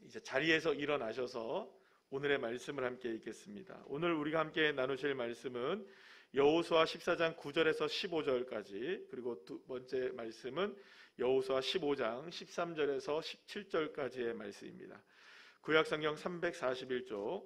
이제 자리에서 일어나셔서 오늘의 말씀을 함께 읽겠습니다. 오늘 우리가 함께 나누실 말씀은 여호수아 14장 9절에서 15절까지, 그리고 두 번째 말씀은 여호수아 15장 13절에서 17절까지의 말씀입니다. 구약성경 341쪽,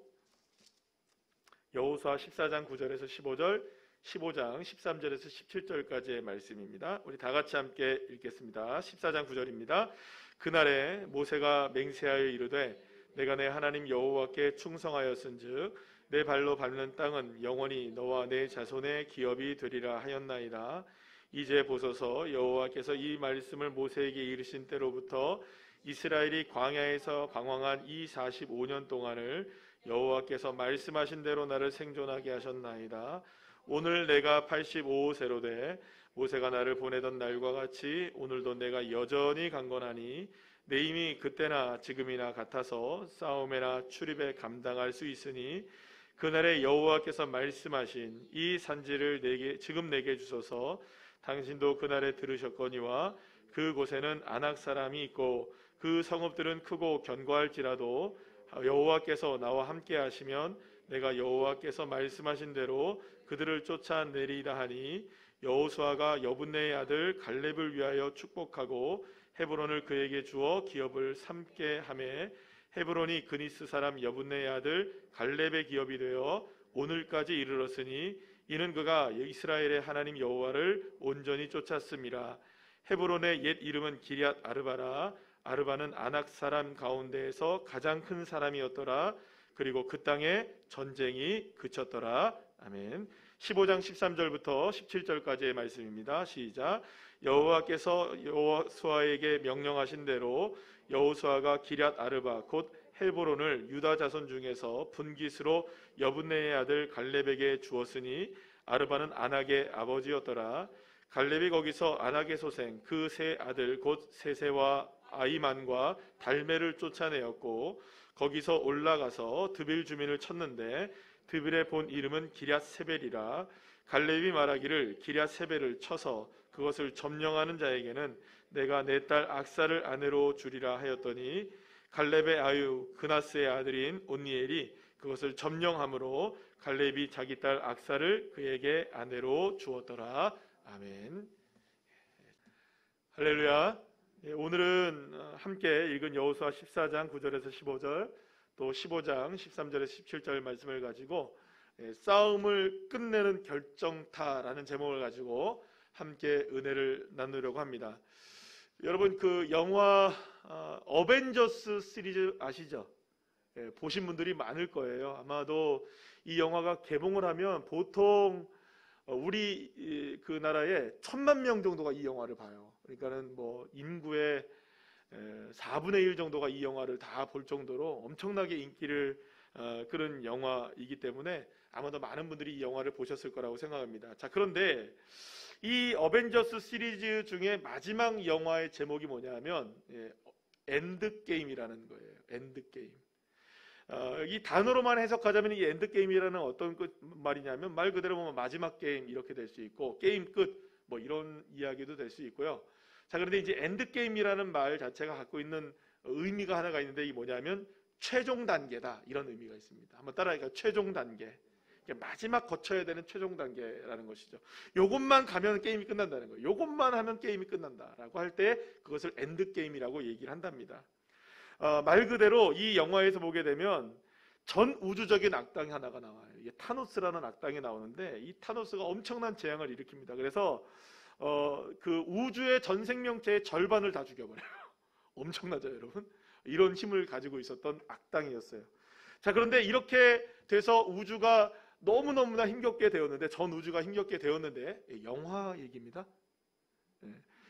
여호수아 14장 9절에서 15절, 15장 13절에서 17절까지의 말씀입니다. 우리 다 같이 함께 읽겠습니다. 14장 9절입니다. 그날에 모세가 맹세하여 이르되 내가 내 하나님 여호와께 충성하였은즉 내 발로 밟는 땅은 영원히 너와 내 자손의 기업이 되리라 하였나이다. 이제 보소서, 여호와께서 이 말씀을 모세에게 이르신 때로부터 이스라엘이 광야에서 방황한 이 45년 동안을 여호와께서 말씀하신 대로 나를 생존하게 하셨나이다. 오늘 내가 85세로 돼 모세가 나를 보내던 날과 같이 오늘도 내가 여전히 강건하니 내 힘이 그때나 지금이나 같아서 싸움에나 출입에 감당할 수 있으니 그날에 여호와께서 말씀하신 이 산지를 지금 내게 주소서. 당신도 그날에 들으셨거니와 그곳에는 아낙 사람이 있고 그 성읍들은 크고 견고할지라도 여호와께서 나와 함께 하시면 내가 여호와께서 말씀하신 대로 그들을 쫓아내리다 하니 여호수아가 여분네의 아들 갈렙을 위하여 축복하고 헤브론을 그에게 주어 기업을 삼게 하매 헤브론이 그니스 사람 여분네의 아들 갈렙의 기업이 되어 오늘까지 이르렀으니 이는 그가 이스라엘의 하나님 여호와를 온전히 쫓았음이라. 헤브론의 옛 이름은 기럇 아르바라. 아르바는 아낙 사람 가운데에서 가장 큰 사람이었더라. 그리고 그 땅에 전쟁이 그쳤더라. 아멘. 15장 13절부터 17절까지의 말씀입니다. 시작. 여호와께서 여호수아에게 명령하신 대로 여호수아가 기럇 아르바 곧 헬보론을 유다 자손 중에서 분깃으로 여분네의 아들 갈렙에게 주었으니 아르바는 아낙의 아버지였더라. 갈렙이 거기서 아낙의 소생 그 세 아들 곧 세세와 아이만과 달메를 쫓아내었고 거기서 올라가서 드빌 주민을 쳤는데 드빌의 본 이름은 기럇 세벨이라. 갈렙이 말하기를 기럇 세벨을 쳐서 그것을 점령하는 자에게는 내가 내 딸 악사를 아내로 주리라 하였더니 갈렙의 아유 그나스의 아들인 온니엘이 그것을 점령함으로 갈렙이 자기 딸 악사를 그에게 아내로 주었더라. 아멘. 할렐루야. 오늘은 함께 읽은 여호수아 14장 9절에서 15절, 또 15장 13절에서 17절 말씀을 가지고 싸움을 끝내는 결정타라는 제목을 가지고 함께 은혜를 나누려고 합니다. 여러분, 그 영화 어벤져스 시리즈 아시죠? 보신 분들이 많을 거예요. 아마도 이 영화가 개봉을 하면 보통 우리 그 나라에 1000만 명 정도가 이 영화를 봐요. 그러니까는 뭐 인구의 4분의 1 정도가 이 영화를 다 볼 정도로 엄청나게 인기를 끌은 영화이기 때문에 아마도 많은 분들이 이 영화를 보셨을 거라고 생각합니다. 자, 그런데 이 어벤져스 시리즈 중에 마지막 영화의 제목이 뭐냐면 엔드게임이라는 거예요. 엔드게임. 이 단어로만 해석하자면 이 엔드게임이라는 어떤 말이냐면 말 그대로 보면 마지막 게임 이렇게 될 수 있고 게임 끝 뭐 이런 이야기도 될 수 있고요. 자, 그런데 이제 엔드게임이라는 말 자체가 갖고 있는 의미가 하나가 있는데 이게 뭐냐면 최종 단계다 이런 의미가 있습니다. 한번 따라해볼까요? 최종 단계. 마지막 거쳐야 되는 최종 단계라는 것이죠. 요것만 가면 게임이 끝난다는 거예요. 요것만 하면 게임이 끝난다라고 할 때 그것을 엔드게임이라고 얘기를 한답니다. 말 그대로 이 영화에서 보게 되면 전 우주적인 악당이 하나가 나와요. 이게 타노스라는 악당이 나오는데 이 타노스가 엄청난 재앙을 일으킵니다. 그래서 그 우주의 전 생명체의 절반을 다 죽여버려요. 엄청나죠, 여러분? 이런 힘을 가지고 있었던 악당이었어요. 자, 그런데 이렇게 돼서 우주가 너무너무나 힘겹게 되었는데, 전 우주가 힘겹게 되었는데, 영화 얘기입니다.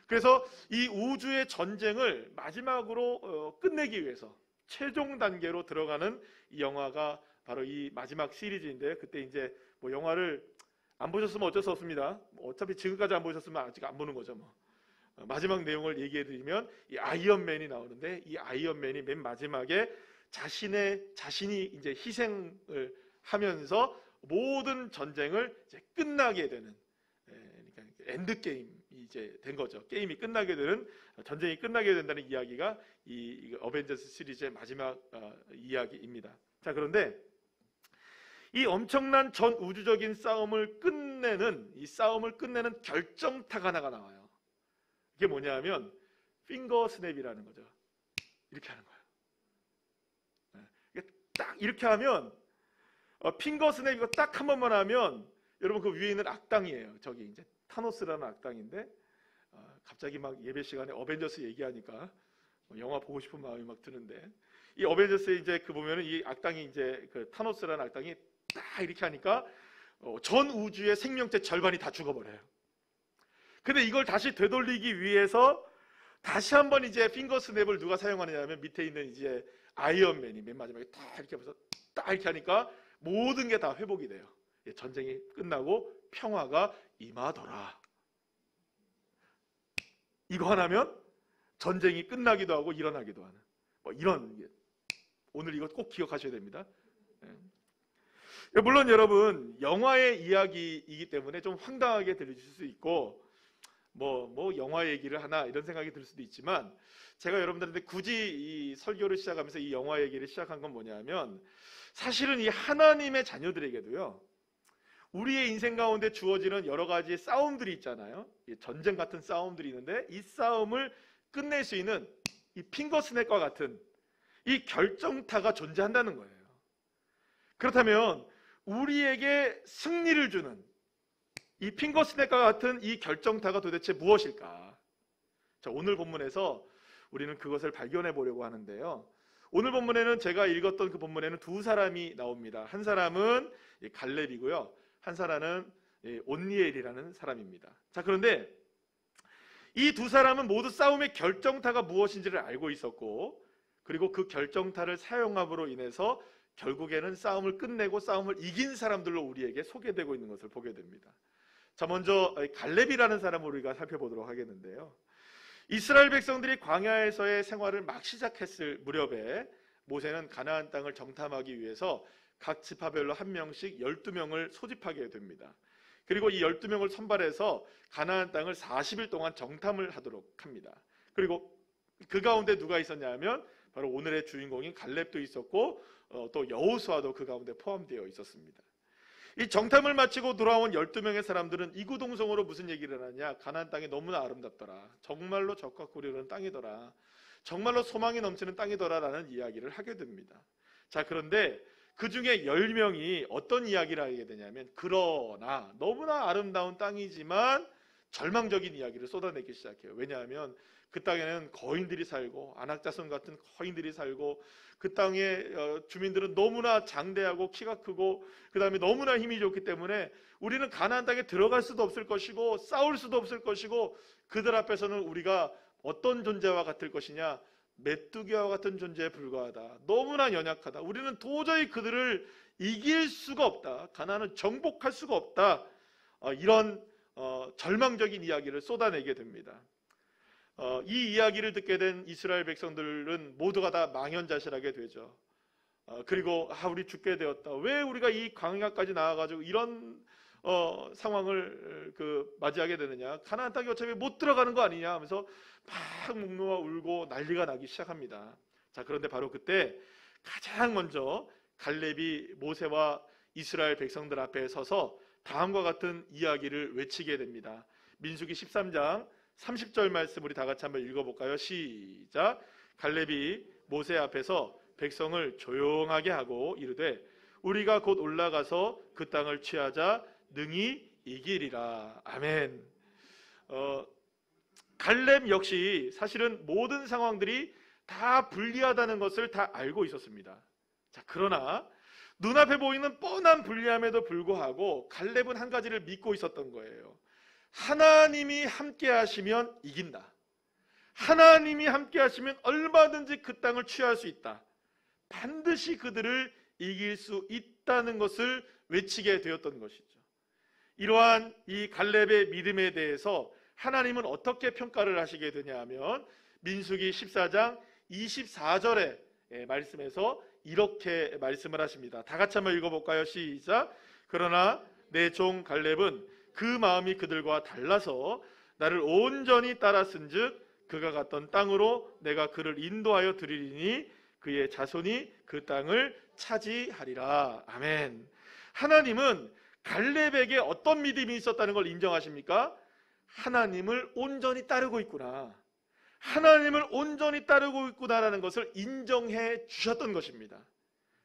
그래서 이 우주의 전쟁을 마지막으로 끝내기 위해서 최종 단계로 들어가는 이 영화가 바로 이 마지막 시리즈인데, 그때 이제 뭐 영화를 안 보셨으면 어쩔 수 없습니다. 어차피 지금까지 안 보셨으면 아직 안 보는 거죠, 뭐. 마지막 내용을 얘기해드리면 이 아이언맨이 나오는데, 이 아이언맨이 맨 마지막에 자신이 이제 희생을 하면서 모든 전쟁을 이제 끝나게 되는, 그러니까 엔드게임이 이제 된 거죠. 게임이 끝나게 되는, 전쟁이 끝나게 된다는 이야기가 이 어벤져스 시리즈의 마지막 이야기입니다. 자, 그런데 이 엄청난 전 우주적인 싸움을 끝내는, 이 싸움을 끝내는 결정타가 하나가 나와요. 이게 뭐냐면 핑거 스냅이라는 거죠. 이렇게 하는 거예요. 이게 딱 이렇게 하면 핑거 스냅 이거 딱 한 번만 하면, 여러분 그 위에 있는 악당이에요. 저기 이제 타노스라는 악당인데, 갑자기 막 예배 시간에 어벤져스 얘기하니까 영화 보고 싶은 마음이 막 드는데, 이 어벤져스에 이제 그 보면은 이 악당이 이제 그 타노스라는 악당이 딱 이렇게 하니까 전 우주의 생명체 절반이 다 죽어버려요. 근데 이걸 다시 되돌리기 위해서 다시 한번 이제 핑거 스냅을 누가 사용하느냐면, 밑에 있는 이제 아이언맨이 맨 마지막에 딱 이렇게 하면서 딱 이렇게 하니까 모든 게 다 회복이 돼요. 전쟁이 끝나고 평화가 임하더라. 이거 하나면 전쟁이 끝나기도 하고 일어나기도 하는, 이런, 오늘 이거 꼭 기억하셔야 됩니다. 물론 여러분 영화의 이야기이기 때문에 좀 황당하게 들리실 수 있고, 뭐 영화 얘기를 하나 이런 생각이 들 수도 있지만, 제가 여러분들한테 굳이 이 설교를 시작하면서 이 영화 얘기를 시작한 건 뭐냐면, 사실은 이 하나님의 자녀들에게도요, 우리의 인생 가운데 주어지는 여러 가지 싸움들이 있잖아요. 전쟁 같은 싸움들이 있는데, 이 싸움을 끝낼 수 있는 이 핑거스냅과 같은 이 결정타가 존재한다는 거예요. 그렇다면 우리에게 승리를 주는 이 핑거스냅과 같은 이 결정타가 도대체 무엇일까? 자, 오늘 본문에서 우리는 그것을 발견해 보려고 하는데요. 오늘 본문에는, 제가 읽었던 그 본문에는 두 사람이 나옵니다. 한 사람은 갈렙이고요, 한 사람은 온니엘이라는 사람입니다. 자, 그런데 이 두 사람은 모두 싸움의 결정타가 무엇인지를 알고 있었고, 그리고 그 결정타를 사용함으로 인해서 결국에는 싸움을 끝내고 싸움을 이긴 사람들로 우리에게 소개되고 있는 것을 보게 됩니다. 자, 먼저 갈렙이라는 사람을 우리가 살펴보도록 하겠는데요. 이스라엘 백성들이 광야에서의 생활을 막 시작했을 무렵에 모세는 가나안 땅을 정탐하기 위해서 각 지파별로 한 명씩 12명을 소집하게 됩니다. 그리고 이 12명을 선발해서 가나안 땅을 40일 동안 정탐을 하도록 합니다. 그리고 그 가운데 누가 있었냐 하면 바로 오늘의 주인공인 갈렙도 있었고, 또 여호수아도 그 가운데 포함되어 있었습니다. 이 정탐을 마치고 돌아온 12명의 사람들은 이구동성으로 무슨 얘기를 하냐, 가나안 땅이 너무나 아름답더라, 정말로 적과 꿀이 땅이더라, 정말로 소망이 넘치는 땅이더라 라는 이야기를 하게 됩니다. 자, 그런데 그 중에 10명이 어떤 이야기를 하게 되냐면, 그러나 너무나 아름다운 땅이지만 절망적인 이야기를 쏟아내기 시작해요. 왜냐하면 그 땅에는 거인들이 살고, 안악자손 같은 거인들이 살고, 그 땅의 주민들은 너무나 장대하고 키가 크고, 그 다음에 너무나 힘이 좋기 때문에 우리는 가나안 땅에 들어갈 수도 없을 것이고 싸울 수도 없을 것이고, 그들 앞에서는 우리가 어떤 존재와 같을 것이냐, 메뚜기와 같은 존재에 불과하다, 너무나 연약하다, 우리는 도저히 그들을 이길 수가 없다, 가나안은 정복할 수가 없다, 이런 절망적인 이야기를 쏟아내게 됩니다. 이 이야기를 듣게 된 이스라엘 백성들은 모두가 다 망연자실하게 되죠. 그리고 우리 죽게 되었다, 왜 우리가 이 광야까지 나와가지고 이런 상황을 맞이하게 되느냐, 가나안 땅에 어차피 못 들어가는 거 아니냐 하면서 막 묵노와 울고 난리가 나기 시작합니다. 자, 그런데 바로 그때 가장 먼저 갈렙이 모세와 이스라엘 백성들 앞에 서서 다음과 같은 이야기를 외치게 됩니다. 민수기 13장 30절 말씀 우리 다 같이 한번 읽어볼까요? 시작. 갈렙이 모세 앞에서 백성을 조용하게 하고 이르되, 우리가 곧 올라가서 그 땅을 취하자 능히 이기리라. 아멘. 갈렙 역시 사실은 모든 상황들이 다 불리하다는 것을 다 알고 있었습니다. 자, 그러나 눈앞에 보이는 뻔한 불리함에도 불구하고 갈렙은 한 가지를 믿고 있었던 거예요. 하나님이 함께 하시면 이긴다. 하나님이 함께 하시면 얼마든지 그 땅을 취할 수 있다. 반드시 그들을 이길 수 있다는 것을 외치게 되었던 것이죠. 이러한 이 갈렙의 믿음에 대해서 하나님은 어떻게 평가를 하시게 되냐 하면, 민수기 14장 24절의 말씀에서 이렇게 말씀을 하십니다. 다 같이 한번 읽어볼까요? 시작. 그러나 내 종 갈렙은 그 마음이 그들과 달라서 나를 온전히 따랐은즉 그가 갔던 땅으로 내가 그를 인도하여 드리리니 그의 자손이 그 땅을 차지하리라. 아멘. 하나님은 갈렙에게 어떤 믿음이 있었다는 걸 인정하십니까? 하나님을 온전히 따르고 있구나, 하나님을 온전히 따르고 있구나라는 것을 인정해 주셨던 것입니다.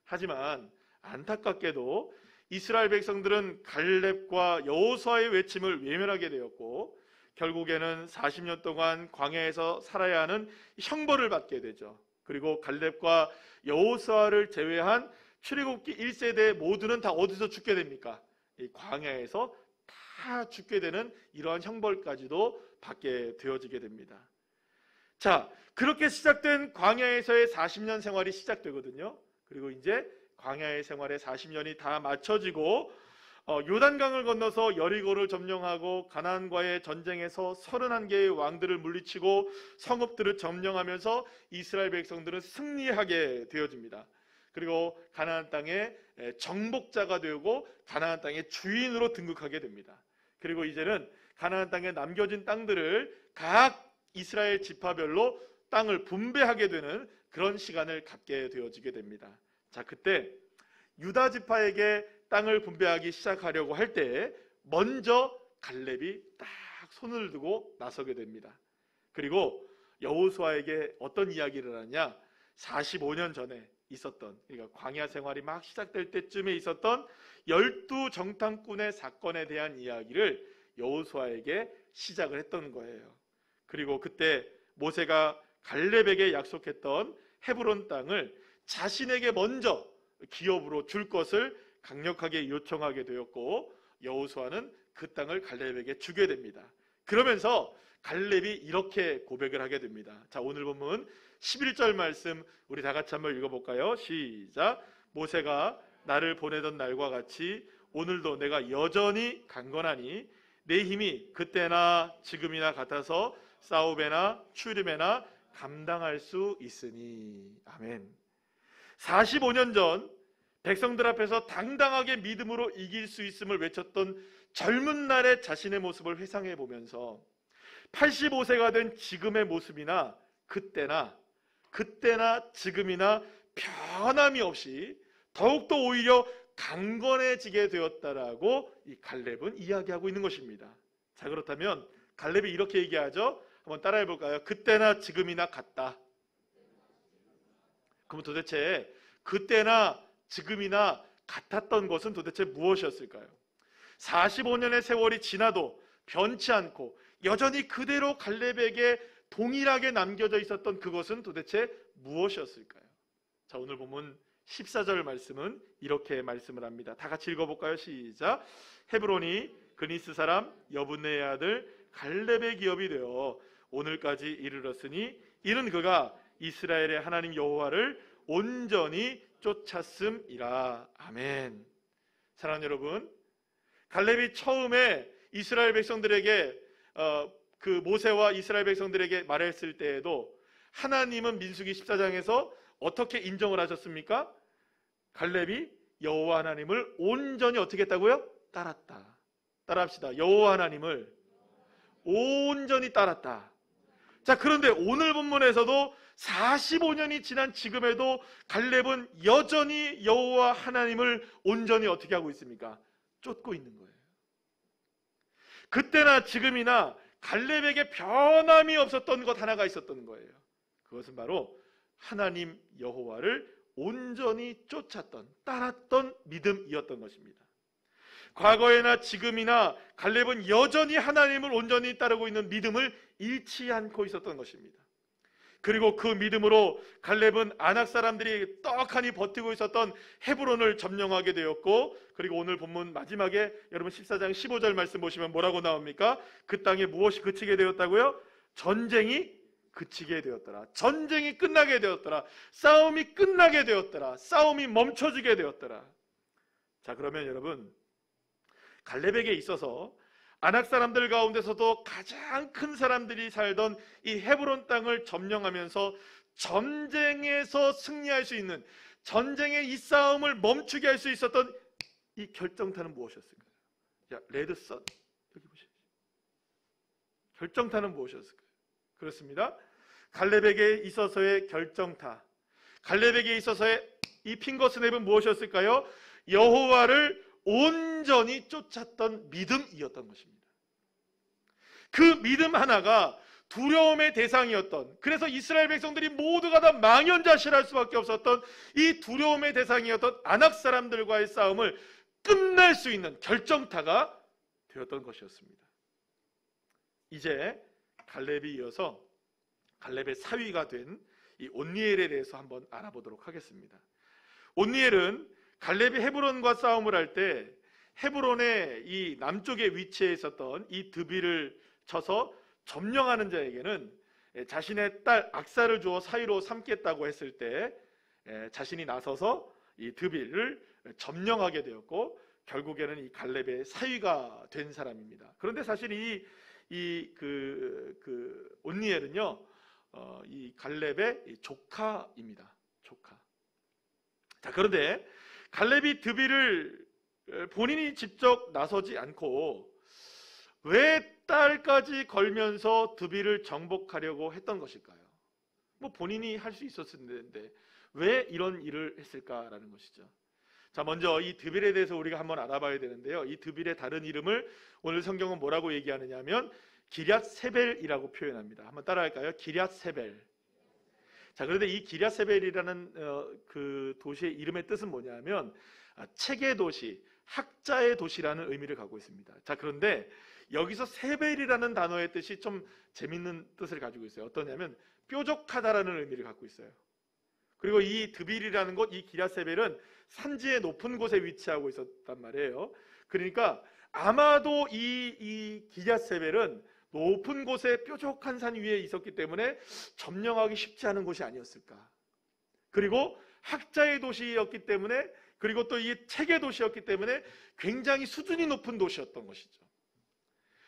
하지만 안타깝게도 이스라엘 백성들은 갈렙과 여호수아의 외침을 외면하게 되었고 결국에는 40년 동안 광야에서 살아야 하는 형벌을 받게 되죠. 그리고 갈렙과 여호수아를 제외한 출애굽기 1세대 모두는 다 어디서 죽게 됩니까? 이 광야에서 다 죽게 되는 이러한 형벌까지도 받게 되어지게 됩니다. 자, 그렇게 시작된 광야에서의 40년 생활이 시작되거든요. 그리고 이제 광야의 생활에 40년이 다 맞춰지고 요단강을 건너서 여리고를 점령하고 가나안과의 전쟁에서 31개의 왕들을 물리치고 성읍들을 점령하면서 이스라엘 백성들은 승리하게 되어집니다. 그리고 가나안 땅의 정복자가 되고 가나안 땅의 주인으로 등극하게 됩니다. 그리고 이제는 가나안 땅에 남겨진 땅들을 각 이스라엘 지파별로 땅을 분배하게 되는 그런 시간을 갖게 되어지게 됩니다. 자, 그때 유다 지파에게 땅을 분배하기 시작하려고 할 때 먼저 갈렙이 딱 손을 두고 나서게 됩니다. 그리고 여호수아에게 어떤 이야기를 하냐? 45년 전에 있었던, 그러니까 광야 생활이 막 시작될 때쯤에 있었던 12정탐꾼의 사건에 대한 이야기를 여호수아에게 시작을 했던 거예요. 그리고 그때 모세가 갈렙에게 약속했던 헤브론 땅을 자신에게 먼저 기업으로 줄 것을 강력하게 요청하게 되었고 여호수아는 그 땅을 갈렙에게 주게 됩니다. 그러면서 갈렙이 이렇게 고백을 하게 됩니다. 자, 오늘 본문 11절 말씀 우리 다 같이 한번 읽어볼까요? 시작. 모세가 나를 보내던 날과 같이 오늘도 내가 여전히 강건하니 내 힘이 그때나 지금이나 같아서 싸우베나 추림에나 감당할 수 있으니. 아멘. 45년 전 백성들 앞에서 당당하게 믿음으로 이길 수 있음을 외쳤던 젊은 날의 자신의 모습을 회상해 보면서 85세가 된 지금의 모습이나 그때나 지금이나 변함이 없이 더욱더 오히려 강건해지게 되었다라고 이 갈렙은 이야기하고 있는 것입니다. 자, 그렇다면 갈렙이 이렇게 얘기하죠. 한번 따라해 볼까요? 그때나 지금이나 같다. 그럼 도대체 그때나 지금이나 같았던 것은 도대체 무엇이었을까요? 45년의 세월이 지나도 변치 않고 여전히 그대로 갈렙에게 동일하게 남겨져 있었던 그것은 도대체 무엇이었을까요? 자, 오늘 보면 14절 말씀은 이렇게 말씀을 합니다. 다 같이 읽어볼까요? 시작. 헤브론이 그니스 사람 여분네의 아들 갈렙의 기업이 되어 오늘까지 이르렀으니 이는 그가 이스라엘의 하나님 여호와를 온전히 쫓았음이라. 아멘. 사랑하는 여러분, 갈렙이 처음에 이스라엘 백성들에게 그 모세와 이스라엘 백성들에게 말했을 때에도 하나님은 민수기 14장에서 어떻게 인정을 하셨습니까? 갈렙이 여호와 하나님을 온전히 어떻게 했다고요? 따랐다. 따라합시다. 여호와 하나님을 온전히 따랐다. 자, 그런데 오늘 본문에서도 45년이 지난 지금에도 갈렙은 여전히 여호와 하나님을 온전히 어떻게 하고 있습니까? 쫓고 있는 거예요. 그때나 지금이나 갈렙에게 변함이 없었던 것 하나가 있었던 거예요. 그것은 바로 하나님 여호와를 온전히 쫓았던, 따랐던 믿음이었던 것입니다. 과거에나 지금이나 갈렙은 여전히 하나님을 온전히 따르고 있는 믿음을 잃지 않고 있었던 것입니다. 그리고 그 믿음으로 갈렙은 아낙 사람들이 떡하니 버티고 있었던 헤브론을 점령하게 되었고, 그리고 오늘 본문 마지막에 여러분 14장 15절 말씀 보시면 뭐라고 나옵니까? 그 땅에 무엇이 그치게 되었다고요? 전쟁이 그치게 되었더라. 전쟁이 끝나게 되었더라. 싸움이 끝나게 되었더라. 싸움이 멈춰지게 되었더라. 자, 그러면 여러분, 갈렙에게 있어서 아낙 사람들 가운데서도 가장 큰 사람들이 살던 이 헤브론 땅을 점령하면서 전쟁에서 승리할 수 있는, 전쟁의 이 싸움을 멈추게 할 수 있었던 이 결정타는 무엇이었을까요? 자, 레드선 여기 보시죠. 결정타는 무엇이었을까요? 그렇습니다. 갈렙에게 있어서의 결정타, 갈렙에게 있어서의 이 핑거스냅은 무엇이었을까요? 여호와를 온전히 쫓았던 믿음이었던 것입니다. 그 믿음 하나가 두려움의 대상이었던, 그래서 이스라엘 백성들이 모두가 다 망연자실할 수밖에 없었던 이 두려움의 대상이었던 아낙 사람들과의 싸움을 끝낼 수 있는 결정타가 되었던 것이었습니다. 이제 갈렙이 이어서 갈렙의 사위가 된 이 온니엘에 대해서 한번 알아보도록 하겠습니다. 온니엘은 갈렙이 헤브론과 싸움을 할 때 헤브론의 이 남쪽에 위치해 있었던 이 드비를 쳐서 점령하는 자에게는 자신의 딸 악사를 주어 사위로 삼겠다고 했을 때 자신이 나서서 이 드비를 점령하게 되었고, 결국에는 이 갈렙의 사위가 된 사람입니다. 그런데 사실 온니엘은요, 이 갈렙의 조카입니다. 조카. 자, 그런데 갈렙이 드비를 본인이 직접 나서지 않고 왜 딸까지 걸면서 드비를 정복하려고 했던 것일까요? 뭐 본인이 할 수 있었을 텐데 왜 이런 일을 했을까라는 것이죠. 자, 먼저 이 드빌에 대해서 우리가 한번 알아봐야 되는데요. 이 드빌의 다른 이름을 오늘 성경은 뭐라고 얘기하느냐 하면 기럇세벨이라고 표현합니다. 한번 따라할까요? 기럇세벨. 자, 그런데 이 기럇세벨이라는 그 도시의 이름의 뜻은 뭐냐면 책의 도시, 학자의 도시라는 의미를 갖고 있습니다. 자, 그런데 여기서 세벨이라는 단어의 뜻이 좀 재밌는 뜻을 가지고 있어요. 어떠냐면 뾰족하다라는 의미를 갖고 있어요. 그리고 이 드빌이라는 곳, 이 기럇세벨은 산지의 높은 곳에 위치하고 있었단 말이에요. 그러니까 아마도 이 기럇세벨은 높은 곳에 뾰족한 산 위에 있었기 때문에 점령하기 쉽지 않은 곳이 아니었을까. 그리고 학자의 도시였기 때문에, 그리고 또 이 책의 도시였기 때문에 굉장히 수준이 높은 도시였던 것이죠.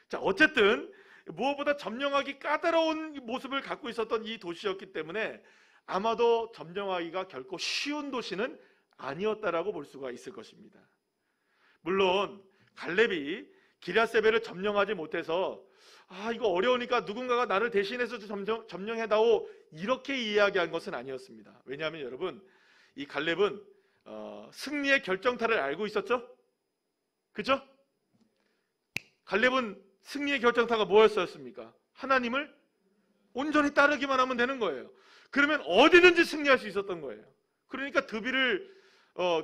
자, 어쨌든 무엇보다 점령하기 까다로운 모습을 갖고 있었던 이 도시였기 때문에 아마도 점령하기가 결코 쉬운 도시는 아니었다라고 볼 수가 있을 것입니다. 물론 갈렙이 기럇세벨을 점령하지 못해서 이거 어려우니까 누군가가 나를 대신해서 점령해다오 이렇게 이야기한 것은 아니었습니다. 왜냐하면 여러분, 이 갈렙은 승리의 결정타를 알고 있었죠? 그죠? 갈렙은 승리의 결정타가 뭐였습니까? 하나님을 온전히 따르기만 하면 되는 거예요. 그러면 어디든지 승리할 수 있었던 거예요. 그러니까 드비를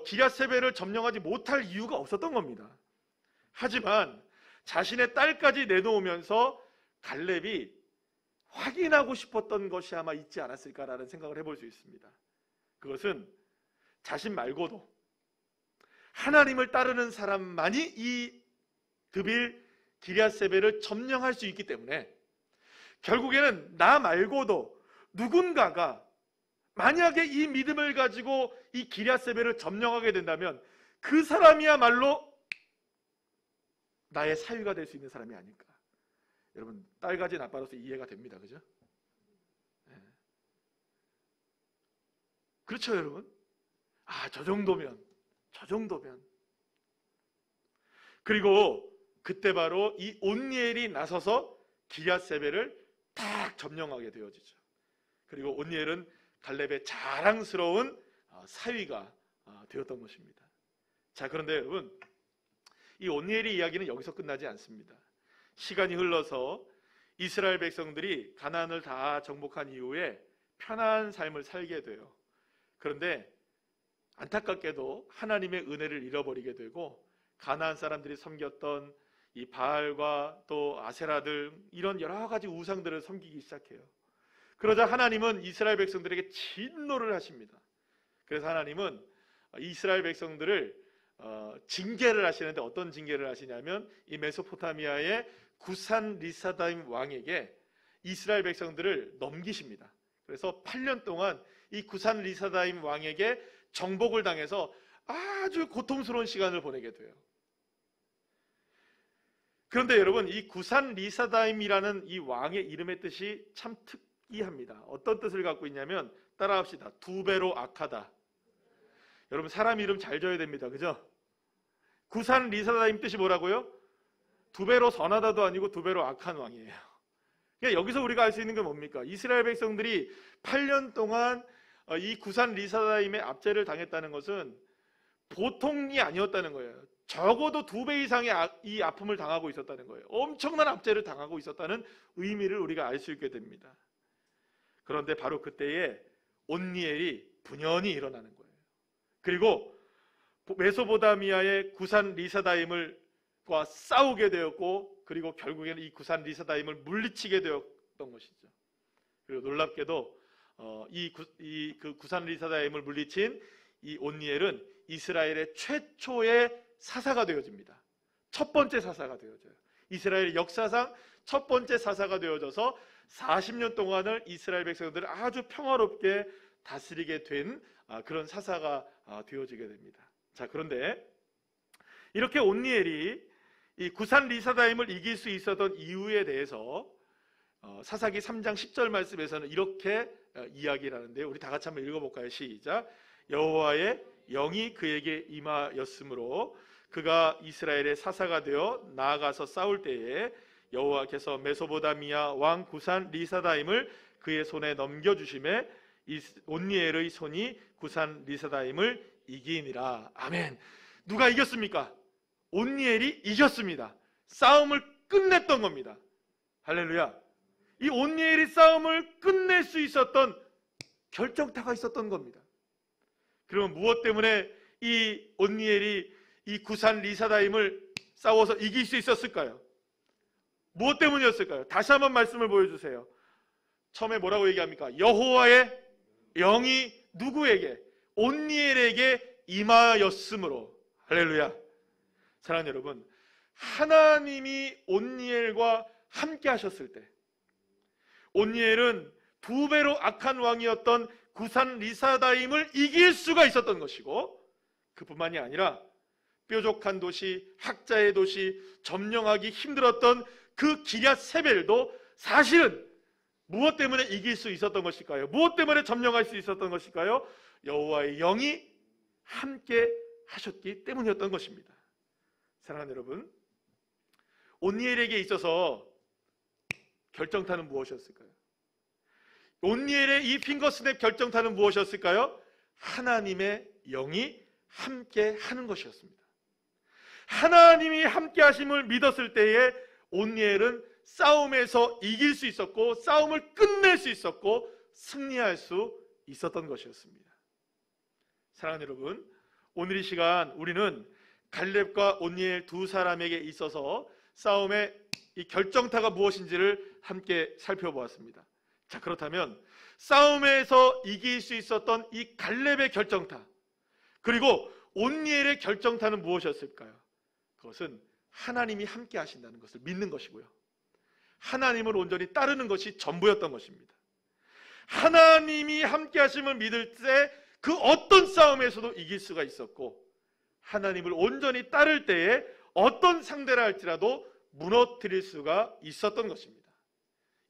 기럇세벨을 점령하지 못할 이유가 없었던 겁니다. 하지만 자신의 딸까지 내놓으면서 갈렙이 확인하고 싶었던 것이 아마 있지 않았을까라는 생각을 해볼 수 있습니다. 그것은 자신 말고도 하나님을 따르는 사람만이 이 드빌 기럇세벨을 점령할 수 있기 때문에 결국에는 나 말고도 누군가가 만약에 이 믿음을 가지고 이 기럇세벨을 점령하게 된다면 그 사람이야말로 나의 사위가 될 수 있는 사람이 아닐까. 여러분, 딸 가진 아빠로서 이해가 됩니다. 그죠? 네. 그렇죠, 여러분? 저 정도면. 그리고 그때 바로 이 온니엘이 나서서 기럇세벨을 딱 점령하게 되어지죠. 그리고 온니엘은 갈렙의 자랑스러운 사위가 되었던 것입니다. 자, 그런데 여러분, 이 온니엘의 이야기는 여기서 끝나지 않습니다. 시간이 흘러서 이스라엘 백성들이 가나안을 다 정복한 이후에 편안한 삶을 살게 돼요. 그런데 안타깝게도 하나님의 은혜를 잃어버리게 되고 가나안 사람들이 섬겼던 이 바알과 또 아세라들, 이런 여러 가지 우상들을 섬기기 시작해요. 그러자 하나님은 이스라엘 백성들에게 진노를 하십니다. 그래서 하나님은 이스라엘 백성들을 징계를 하시는데 어떤 징계를 하시냐면 이 메소포타미아의 구산 리사다임 왕에게 이스라엘 백성들을 넘기십니다. 그래서 8년 동안 이 구산 리사다임 왕에게 정복을 당해서 아주 고통스러운 시간을 보내게 돼요. 그런데 여러분, 이 구산 리사다임이라는 이 왕의 이름의 뜻이 참 특이합니다. 어떤 뜻을 갖고 있냐면, 따라합시다. 두 배로 악하다. 여러분, 사람 이름 잘 지어야 됩니다. 그죠? 구산 리사다임 뜻이 뭐라고요? 두 배로 선하다도 아니고 두 배로 악한 왕이에요. 그러니까 여기서 우리가 알 수 있는 게 뭡니까? 이스라엘 백성들이 8년 동안 이 구산 리사다임의 압제를 당했다는 것은 보통이 아니었다는 거예요. 적어도 2배 이상의 이 아픔을 당하고 있었다는 거예요. 엄청난 압제를 당하고 있었다는 의미를 우리가 알 수 있게 됩니다. 그런데 바로 그때에 온니엘이 분연히 일어나는 거예요. 그리고 메소포타미아의 구산 리사다임과 싸우게 되었고, 그리고 결국에는 이 구산 리사다임을 물리치게 되었던 것이죠. 그리고 놀랍게도 그 구산 리사다임을 물리친 이 온니엘은 이스라엘의 최초의 사사가 되어집니다. 첫 번째 사사가 되어져요. 이스라엘 역사상 첫 번째 사사가 되어져서 40년 동안을 이스라엘 백성들을 아주 평화롭게 다스리게 된 그런 사사가 되어지게 됩니다. 자, 그런데 이렇게 온니엘이 이 구산 리사다임을 이길 수 있었던 이유에 대해서 사사기 3장 10절 말씀에서는 이렇게 이야기를 하는데요. 우리 다 같이 한번 읽어볼까요? 시작. 여호와의 영이 그에게 임하였으므로 그가 이스라엘의 사사가 되어 나아가서 싸울 때에 여호와께서 메소포타미아 왕 구산 리사다임을 그의 손에 넘겨주심에 온니엘의 손이 구산 리사다임을 이기니라. 아멘. 누가 이겼습니까? 온니엘이 이겼습니다. 싸움을 끝냈던 겁니다. 할렐루야. 이 온니엘이 싸움을 끝낼 수 있었던 결정타가 있었던 겁니다. 그러면 무엇 때문에 이 온니엘이 이 구산 리사다임을 싸워서 이길 수 있었을까요? 무엇 때문이었을까요? 다시 한번 말씀을 보여주세요. 처음에 뭐라고 얘기합니까? 여호와의 영이 누구에게? 온니엘에게 임하였으므로. 할렐루야. 사랑하는 여러분, 하나님이 온니엘과 함께 하셨을 때, 온니엘은 2배로 악한 왕이었던 구산 리사다임을 이길 수가 있었던 것이고, 그뿐만이 아니라 뾰족한 도시, 학자의 도시, 점령하기 힘들었던 그 기럇 세벨도 사실은 무엇 때문에 이길 수 있었던 것일까요? 무엇 때문에 점령할 수 있었던 것일까요? 여호와의 영이 함께 하셨기 때문이었던 것입니다. 사랑하는 여러분, 온니엘에게 있어서 결정타는 무엇이었을까요? 온니엘의 이 핑거스냅 결정타는 무엇이었을까요? 하나님의 영이 함께 하는 것이었습니다. 하나님이 함께 하심을 믿었을 때에 온니엘은 싸움에서 이길 수 있었고, 싸움을 끝낼 수 있었고, 승리할 수 있었던 것이었습니다. 사랑하는 여러분, 오늘 이 시간 우리는 갈렙과 온니엘 두 사람에게 있어서 싸움의 이 결정타가 무엇인지를 함께 살펴보았습니다. 자, 그렇다면 싸움에서 이길 수 있었던 이 갈렙의 결정타, 그리고 온니엘의 결정타는 무엇이었을까요? 그것은 하나님이 함께 하신다는 것을 믿는 것이고요, 하나님을 온전히 따르는 것이 전부였던 것입니다. 하나님이 함께 하심을 믿을 때 그 어떤 싸움에서도 이길 수가 있었고, 하나님을 온전히 따를 때에 어떤 상대라 할지라도 무너뜨릴 수가 있었던 것입니다.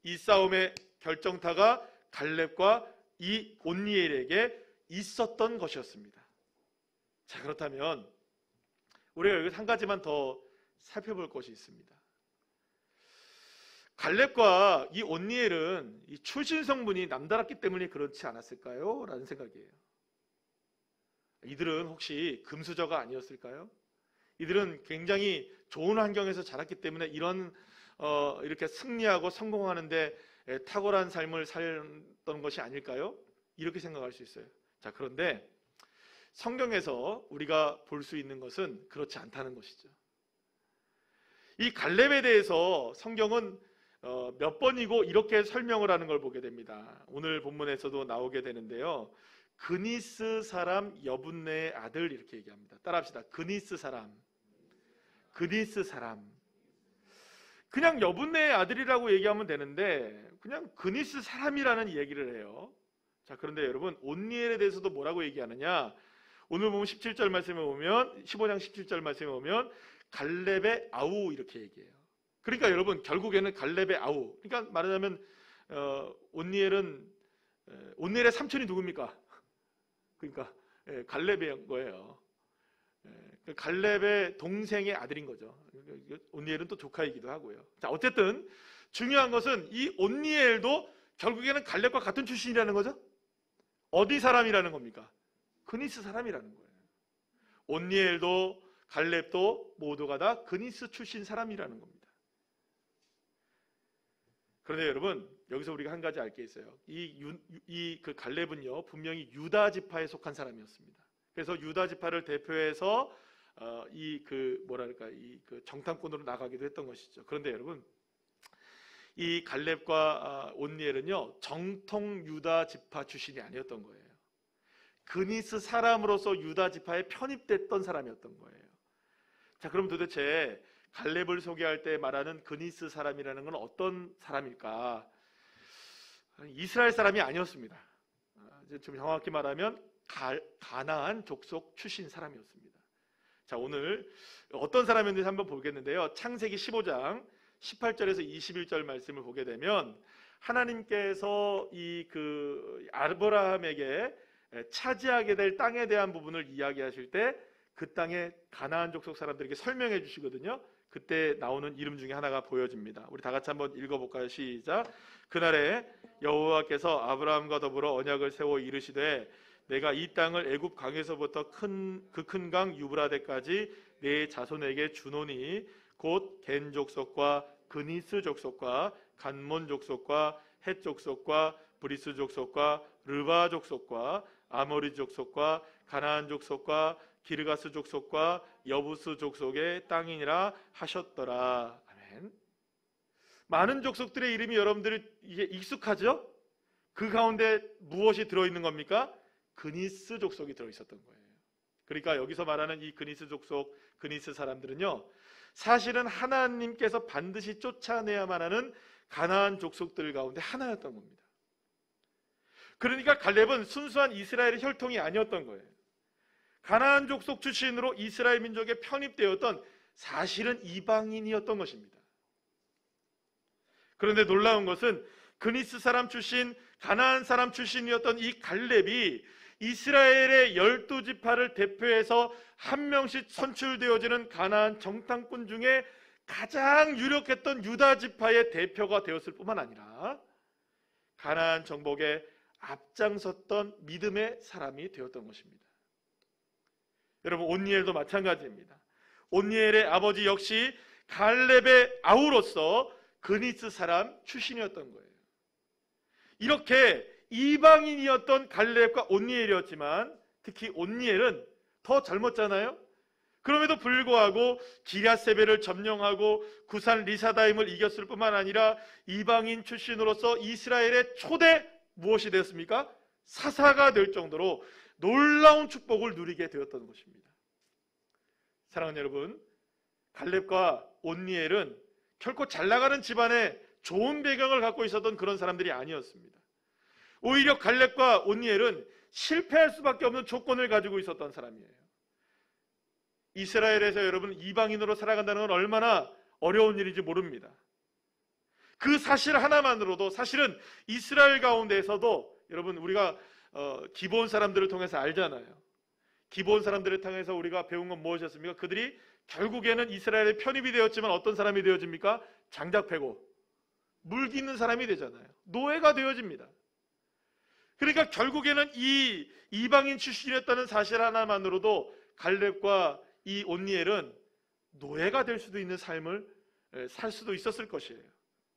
이 싸움의 결정타가 갈렙과 이 온니엘에게 있었던 것이었습니다. 자, 그렇다면 우리가 여기서 한 가지만 더 살펴볼 것이 있습니다. 갈렙과 이 온니엘은 이 출신 성분이 남달랐기 때문에 그렇지 않았을까요? 라는 생각이에요. 이들은 혹시 금수저가 아니었을까요? 이들은 굉장히 좋은 환경에서 자랐기 때문에 이렇게 승리하고 성공하는데 탁월한 삶을 살던 것이 아닐까요? 이렇게 생각할 수 있어요. 자, 그런데 성경에서 우리가 볼 수 있는 것은 그렇지 않다는 것이죠. 이 갈렙에 대해서 성경은 몇 번이고 이렇게 설명을 하는 걸 보게 됩니다. 오늘 본문에서도 나오게 되는데요, 그니스 사람 여분네의 아들, 이렇게 얘기합니다. 따라합시다. 그니스 사람. 그니스 사람. 그냥 여분네의 아들이라고 얘기하면 되는데 그냥 그니스 사람이라는 얘기를 해요. 자, 그런데 여러분, 온니엘에 대해서도 뭐라고 얘기하느냐? 오늘 보면 17절 말씀에 보면, 15장 17절 말씀에 보면 갈렙의 아우, 이렇게 얘기해요. 그러니까 여러분, 결국에는 갈렙의 아우, 그러니까 말하자면 온니엘의 삼촌이 누굽니까? 그러니까 갈렙의 거예요. 갈렙의 동생의 아들인 거죠. 온니엘은 또 조카이기도 하고요. 자, 어쨌든 중요한 것은 이 온니엘도 결국에는 갈렙과 같은 출신이라는 거죠. 어디 사람이라는 겁니까? 그니스 사람이라는 거예요. 온니엘도 갈렙도 모두가 다 그니스 출신 사람이라는 겁니다. 그런데 여러분, 여기서 우리가 한 가지 알 게 있어요. 그 갈렙은요, 분명히 유다 지파에 속한 사람이었습니다. 그래서 유다 지파를 대표해서 그 정탐꾼으로 나가기도 했던 것이죠. 그런데 여러분, 이 갈렙과 온니엘은요, 정통 유다 지파 출신이 아니었던 거예요. 그니스 사람으로서 유다 지파에 편입됐던 사람이었던 거예요. 자, 그럼 도대체 갈렙을 소개할 때 말하는 그니스 사람이라는 건 어떤 사람일까? 이스라엘 사람이 아니었습니다. 좀 정확히 말하면 가나안 족속 출신 사람이었습니다. 자, 오늘 어떤 사람인지 한번 보겠는데요. 창세기 15장 18절에서 21절 말씀을 보게 되면 하나님께서 아브라함에게 차지하게 될 땅에 대한 부분을 이야기하실 때 그 땅의 가나안 족속 사람들에게 설명해 주시거든요. 그때 나오는 이름 중에 하나가 보여집니다. 우리 다 같이 한번 읽어볼까요? 시작. 그날에 여호와께서 아브라함과 더불어 언약을 세워 이르시되 내가 이 땅을 애굽 강에서부터 그 큰 강 유브라데까지 내 자손에게 주노니 곧 겐 족속과 그니스 족속과 간몬 족속과 헷 족속과 브리스 족속과 르바 족속과 아모리 족속과 가나안 족속과 기르가스 족속과 여부스 족속의 땅이니라 하셨더라. 아멘. 많은 족속들의 이름이 여러분들이 이게 익숙하죠? 그 가운데 무엇이 들어있는 겁니까? 그니스 족속이 들어있었던 거예요. 그러니까 여기서 말하는 이 그니스 족속, 그니스 사람들은요, 사실은 하나님께서 반드시 쫓아내야만 하는 가나안 족속들 가운데 하나였던 겁니다. 그러니까 갈렙은 순수한 이스라엘의 혈통이 아니었던 거예요. 가나안 족속 출신으로 이스라엘 민족에 편입되었던 사실은 이방인이었던 것입니다. 그런데 놀라운 것은 그니스 사람 출신, 가나안 사람 출신이었던 이 갈렙이 이스라엘의 12지파를 대표해서 한 명씩 선출되어지는 가나안 정탐꾼 중에 가장 유력했던 유다 지파의 대표가 되었을 뿐만 아니라 가나안 정복에 앞장섰던 믿음의 사람이 되었던 것입니다. 여러분, 온니엘도 마찬가지입니다. 온니엘의 아버지 역시 갈렙의 아우로서 그니스 사람 출신이었던 거예요. 이렇게 이방인이었던 갈렙과 온니엘이었지만 특히 온니엘은 더 젊었잖아요. 그럼에도 불구하고 기랴세벨을 점령하고 구산 리사다임을 이겼을 뿐만 아니라 이방인 출신으로서 이스라엘의 초대 무엇이 되었습니까? 사사가 될 정도로 놀라운 축복을 누리게 되었던 것입니다. 사랑하는 여러분, 갈렙과 온니엘은 결코 잘나가는 집안에 좋은 배경을 갖고 있었던 그런 사람들이 아니었습니다. 오히려 갈렙과 온니엘은 실패할 수밖에 없는 조건을 가지고 있었던 사람이에요. 이스라엘에서 여러분 이방인으로 살아간다는 건 얼마나 어려운 일인지 모릅니다. 그 사실 하나만으로도 사실은 이스라엘 가운데에서도 여러분 우리가 기브온 사람들을 통해서 알잖아요. 기브온 사람들을 통해서 우리가 배운 건 무엇이었습니까? 그들이 결국에는 이스라엘에 편입이 되었지만 어떤 사람이 되어집니까? 장작 패고 물기 있는 사람이 되잖아요. 노예가 되어집니다. 그러니까 결국에는 이 이방인 출신이었다는 사실 하나만으로도 갈렙과 이 온니엘은 노예가 될 수도 있는 삶을 살 수도 있었을 것이에요.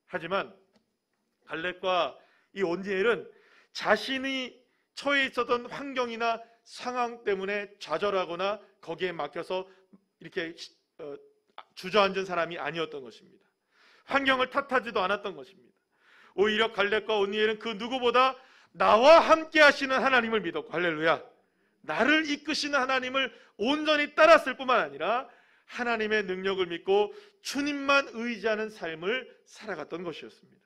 하지만 갈렙과 이 온니엘은 자신이 처해 있었던 환경이나 상황 때문에 좌절하거나 거기에 막혀서 이렇게 주저앉은 사람이 아니었던 것입니다. 환경을 탓하지도 않았던 것입니다. 오히려 갈렙과 온니엘은 그 누구보다 나와 함께 하시는 하나님을 믿었고, 할렐루야, 나를 이끄시는 하나님을 온전히 따랐을 뿐만 아니라 하나님의 능력을 믿고 주님만 의지하는 삶을 살아갔던 것이었습니다.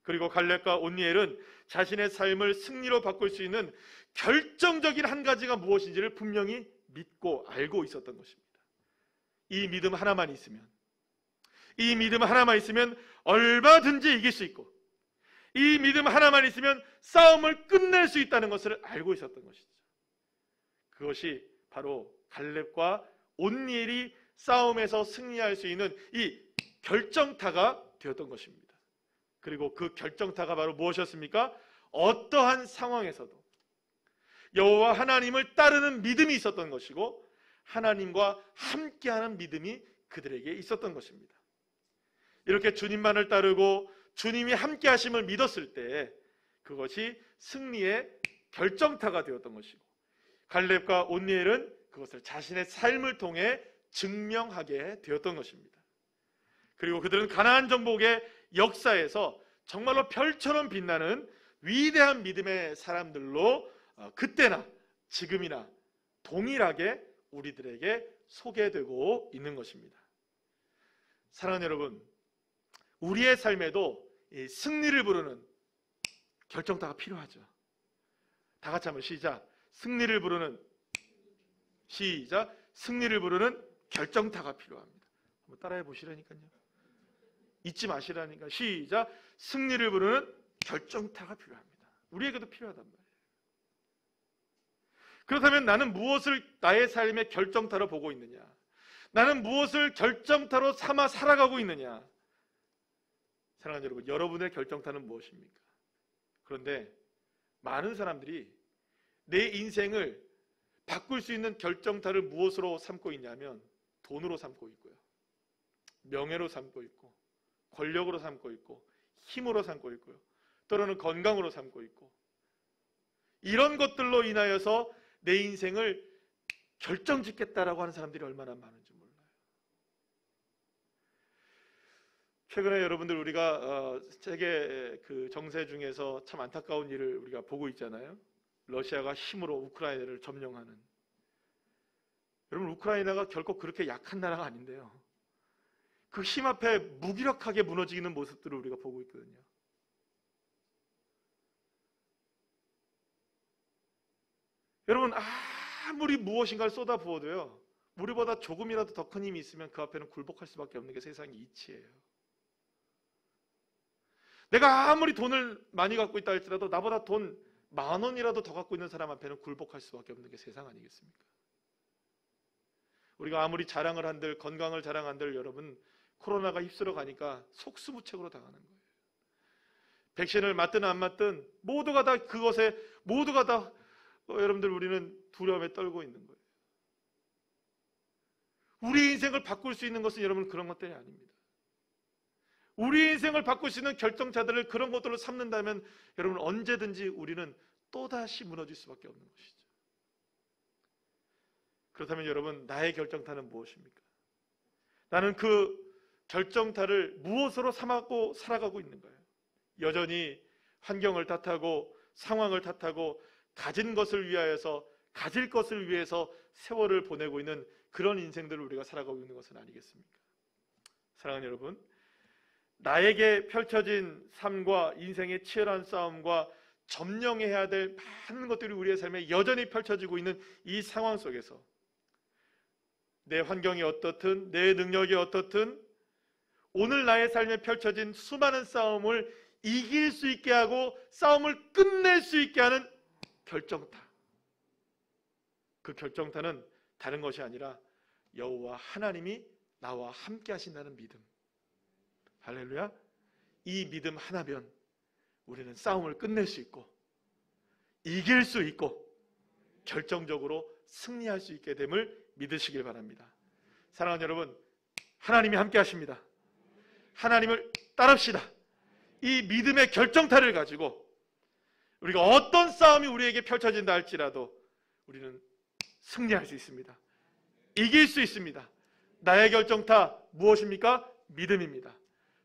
그리고 갈렙과 온니엘은 자신의 삶을 승리로 바꿀 수 있는 결정적인 한 가지가 무엇인지를 분명히 믿고 알고 있었던 것입니다. 이 믿음 하나만 있으면, 이 믿음 하나만 있으면 얼마든지 이길 수 있고, 이 믿음 하나만 있으면 싸움을 끝낼 수 있다는 것을 알고 있었던 것이죠. 그것이 바로 갈렙과 온니엘이 싸움에서 승리할 수 있는 이 결정타가 되었던 것입니다. 그리고 그 결정타가 바로 무엇이었습니까? 어떠한 상황에서도 여호와 하나님을 따르는 믿음이 있었던 것이고 하나님과 함께하는 믿음이 그들에게 있었던 것입니다. 이렇게 주님만을 따르고 주님이 함께하심을 믿었을 때 그것이 승리의 결정타가 되었던 것이고 갈렙과 온니엘은 그것을 자신의 삶을 통해 증명하게 되었던 것입니다. 그리고 그들은 가나안 정복의 역사에서 정말로 별처럼 빛나는 위대한 믿음의 사람들로 그때나 지금이나 동일하게 우리들에게 소개되고 있는 것입니다. 사랑하는 여러분, 우리의 삶에도 이 승리를 부르는 결정타가 필요하죠. 다 같이 한번 시작. 승리를 부르는 결정타가 필요합니다. 한번 따라해 보시라니까요. 잊지 마시라니까. 시작. 승리를 부르는 결정타가 필요합니다. 우리에게도 필요하단 말이에요. 그렇다면 나는 무엇을 나의 삶의 결정타로 보고 있느냐? 나는 무엇을 결정타로 삼아 살아가고 있느냐? 사랑하는 여러분, 여러분의 결정타는 무엇입니까? 그런데 많은 사람들이 내 인생을 바꿀 수 있는 결정타를 무엇으로 삼고 있냐면 돈으로 삼고 있고요, 명예로 삼고 있고, 권력으로 삼고 있고, 힘으로 삼고 있고요, 때로는 건강으로 삼고 있고, 이런 것들로 인하여서 내 인생을 결정짓겠다라고 하는 사람들이 얼마나 많은지 몰라요. 최근에 여러분들 우리가 세계 그 정세 중에서 참 안타까운 일을 우리가 보고 있잖아요. 러시아가 힘으로 우크라이나를 점령하는. 여러분, 우크라이나가 결코 그렇게 약한 나라가 아닌데요, 그 힘 앞에 무기력하게 무너지는 모습들을 우리가 보고 있거든요. 여러분, 아무리 무엇인가를 쏟아부어도요, 우리보다 조금이라도 더 큰 힘이 있으면 그 앞에는 굴복할 수밖에 없는 게 세상의 이치예요. 내가 아무리 돈을 많이 갖고 있다 할지라도 나보다 돈 10,000원이라도 더 갖고 있는 사람 앞에는 굴복할 수밖에 없는 게 세상 아니겠습니까? 우리가 아무리 자랑을 한들, 건강을 자랑한들, 여러분, 코로나가 휩쓸어 가니까 속수무책으로 당하는 거예요. 백신을 맞든 안 맞든 모두가 다 그것에, 모두가 다 여러분들, 우리는 두려움에 떨고 있는 거예요. 우리 인생을 바꿀 수 있는 것은 여러분 그런 것들이 아닙니다. 우리 인생을 바꿀 수 있는 결정차들을 그런 것들로 삼는다면 여러분 언제든지 우리는 또다시 무너질 수밖에 없는 것이죠. 그렇다면 여러분, 나의 결정타는 무엇입니까? 나는 그 결정타를 무엇으로 삼고 살아가고 있는가요? 여전히 환경을 탓하고 상황을 탓하고 가진 것을 위하여서, 가질 것을 위해서 세월을 보내고 있는 그런 인생들을 우리가 살아가고 있는 것은 아니겠습니까? 사랑하는 여러분, 나에게 펼쳐진 삶과 인생의 치열한 싸움과 점령해야 될 많은 것들이 우리의 삶에 여전히 펼쳐지고 있는 이 상황 속에서 내 환경이 어떻든, 내 능력이 어떻든, 오늘 나의 삶에 펼쳐진 수많은 싸움을 이길 수 있게 하고 싸움을 끝낼 수 있게 하는 결정타, 그 결정타는 다른 것이 아니라 여호와 하나님이 나와 함께 하신다는 믿음. 할렐루야. 이 믿음 하나면 우리는 싸움을 끝낼 수 있고, 이길 수 있고, 결정적으로 승리할 수 있게 됨을 믿으시길 바랍니다. 사랑하는 여러분, 하나님이 함께 하십니다. 하나님을 따릅시다. 이 믿음의 결정타를 가지고 우리가 어떤 싸움이 우리에게 펼쳐진다 할지라도 우리는 승리할 수 있습니다. 이길 수 있습니다. 나의 결정타 무엇입니까? 믿음입니다.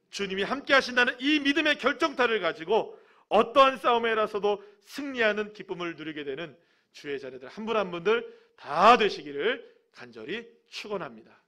주님이 함께 하신다는 이 믿음의 결정타를 가지고 어떠한 싸움에 나서도 승리하는 기쁨을 누리게 되는 주의 자녀들 한 분 한 분들 다 되시기를 간절히 축원합니다.